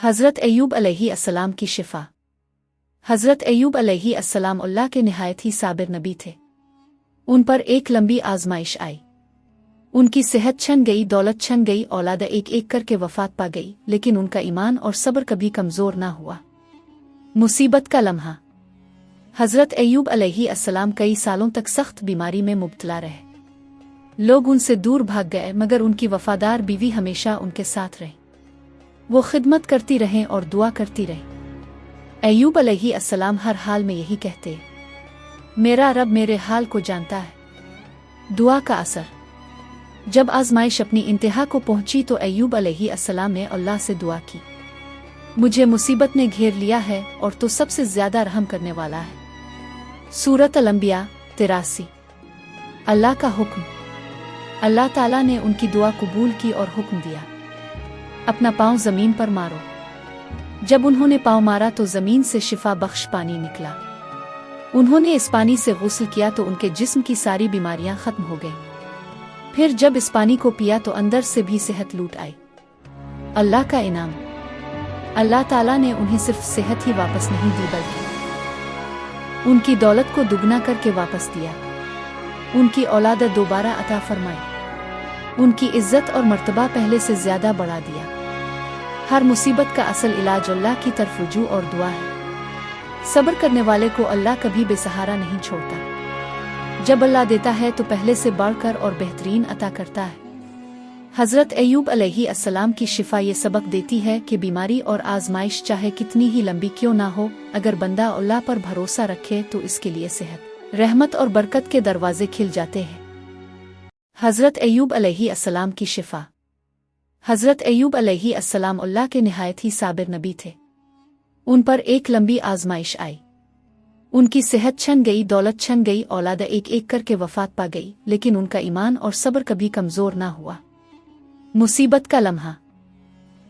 हज़रत अय्यूब अलैहिस्सलाम की शिफा। हज़रत अय्यूब अलैहिस्सलाम अल्लाह के निहायत ही साबिर नबी थे। उन पर एक लंबी आजमाइश आई। उनकी सेहत छन गई, दौलत छन गई, औलाद एक एक करके वफात पा गई, लेकिन उनका ईमान और सब्र कभी कमज़ोर ना हुआ। मुसीबत का लम्हा। हज़रत अय्यूब अलैहिस्सलाम कई सालों तक सख्त बीमारी में मुब्तला रहे। लोग उनसे दूर भाग गए, मगर उनकी वफादार बीवी हमेशा उनके साथ रही। वो खिदमत करती रहें और दुआ करती रही। अय्यूब अलैहिस्सलाम हर हाल में यही कहते, मेरा रब मेरे हाल को जानता है। दुआ का असर। जब आजमाइश अपनी इंतहा को पहुंची तो अय्यूब अलैहिस्सलाम ने अल्लाह से दुआ की, मुझे मुसीबत ने घेर लिया है और तो सबसे ज्यादा रहम करने वाला है। सूरत अल-अंबिया 83। अल्लाह का हुक्म। अल्लाह ताला ने उनकी दुआ कबूल की और हुक्म दिया, अपना पांव जमीन पर मारो। जब उन्होंने पांव मारा तो जमीन से शिफा बख्श पानी निकला। उन्होंने इस पानी से गुस्ल किया तो उनके जिस्म की सारी बीमारियां खत्म हो गईं। फिर जब इस पानी को पिया तो अंदर से भी सेहत लूट आई। अल्लाह का इनाम। अल्लाह ताला ने उन्हें सिर्फ सेहत ही वापस नहीं दी, बल्कि उनकी दौलत को दुगना करके वापस दिया। उनकी औलाद दोबारा अता फरमाई। उनकी इज्जत और मर्तबा पहले से ज्यादा बढ़ा दिया। हर मुसीबत का असल इलाज अल्लाह की तरफ रुजू और दुआ है। सब्र करने वाले को अल्लाह कभी बेसहारा नहीं छोड़ता। जब अल्लाह देता है तो पहले से बढ़कर और बेहतरीन अता करता है। हज़रत अय्यूब अलैहिस्सलाम की शिफा ये सबक देती है कि बीमारी और आजमाइश चाहे कितनी ही लंबी क्यों ना हो, अगर बंदा अल्लाह पर भरोसा रखे तो इसके लिए सेहत, रहमत और बरकत के दरवाजे खिल जाते हैं। हज़रत अय्यूब अलैहिस्सलाम की शिफा। हज़रत अय्यूब अलैहिस्सलाम अल्लाह के निहायत ही साबिर नबी थे। उन पर एक लंबी आजमाइश आई। उनकी सेहत छन गई, दौलत छन गई, औलाद एक एक करके वफात पा गई, लेकिन उनका ईमान और सब्र कभी कमज़ोर ना हुआ। मुसीबत का लम्हा।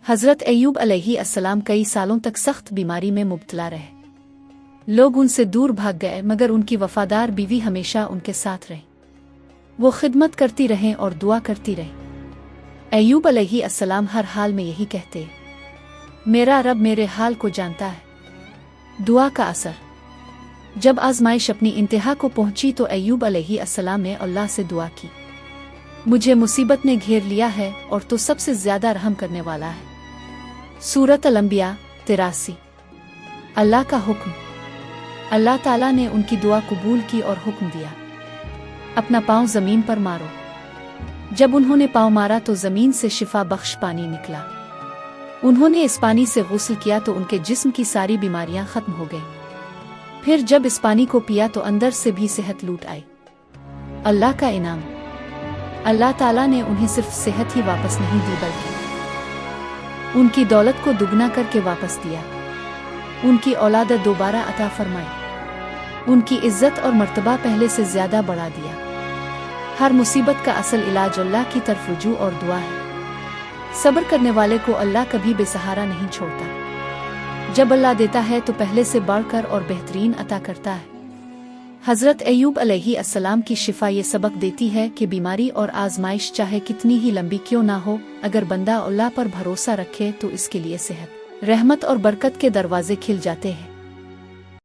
हज़रत अय्यूब अलैहिस्सलाम कई सालों तक सख्त बीमारी में मुब्तला रहे। लोग उनसे दूर भाग गए, मगर उनकी वफादार बीवी हमेशा उनके साथ रही। वो खिदमत करती रहें और दुआ करती रही। अय्यूब अलैहिस्सलाम हर हाल में यही कहते, मेरा रब मेरे हाल को जानता है। दुआ का असर। जब आजमाइश अपनी इंतहा को पहुंची तो अय्यूब अलैहिस्सलाम ने अल्लाह से दुआ की, मुझे मुसीबत ने घेर लिया है और तो सबसे ज्यादा रहम करने वाला है। सूरत अल-अंबिया 83। अल्लाह का हुक्म। अल्लाह ताला ने उनकी दुआ कबूल की और हुक्म दिया, अपना पांव जमीन पर मारो। जब उन्होंने पांव मारा तो जमीन से शिफा बख्श पानी निकला। उन्होंने इस पानी से गुस्ल किया तो उनके जिस्म की सारी बीमारियां खत्म हो गईं। फिर जब इस पानी को पिया तो अंदर से भी सेहत लूट आई। अल्लाह का इनाम। अल्लाह ताला ने उन्हें सिर्फ सेहत ही वापस नहीं दी, बल्कि उनकी दौलत को दुगना करके वापस दिया। उनकी औलाद दोबारा अता फरमाई। उनकी इज्जत और मर्तबा पहले से ज्यादा बढ़ा दिया। हर मुसीबत का असल इलाज अल्लाह की तरफ रुजू और दुआ है। सब्र करने वाले को अल्लाह कभी बेसहारा नहीं छोड़ता। जब अल्लाह देता है तो पहले से बढ़कर और बेहतरीन अता करता है। हज़रत अय्यूब अलैहिस्सलाम की शिफा ये सबक देती है कि बीमारी और आजमाइश चाहे कितनी ही लंबी क्यों ना हो, अगर बंदा अल्लाह पर भरोसा रखे तो इसके लिए सेहत, रहमत और बरकत के दरवाजे खिल जाते हैं।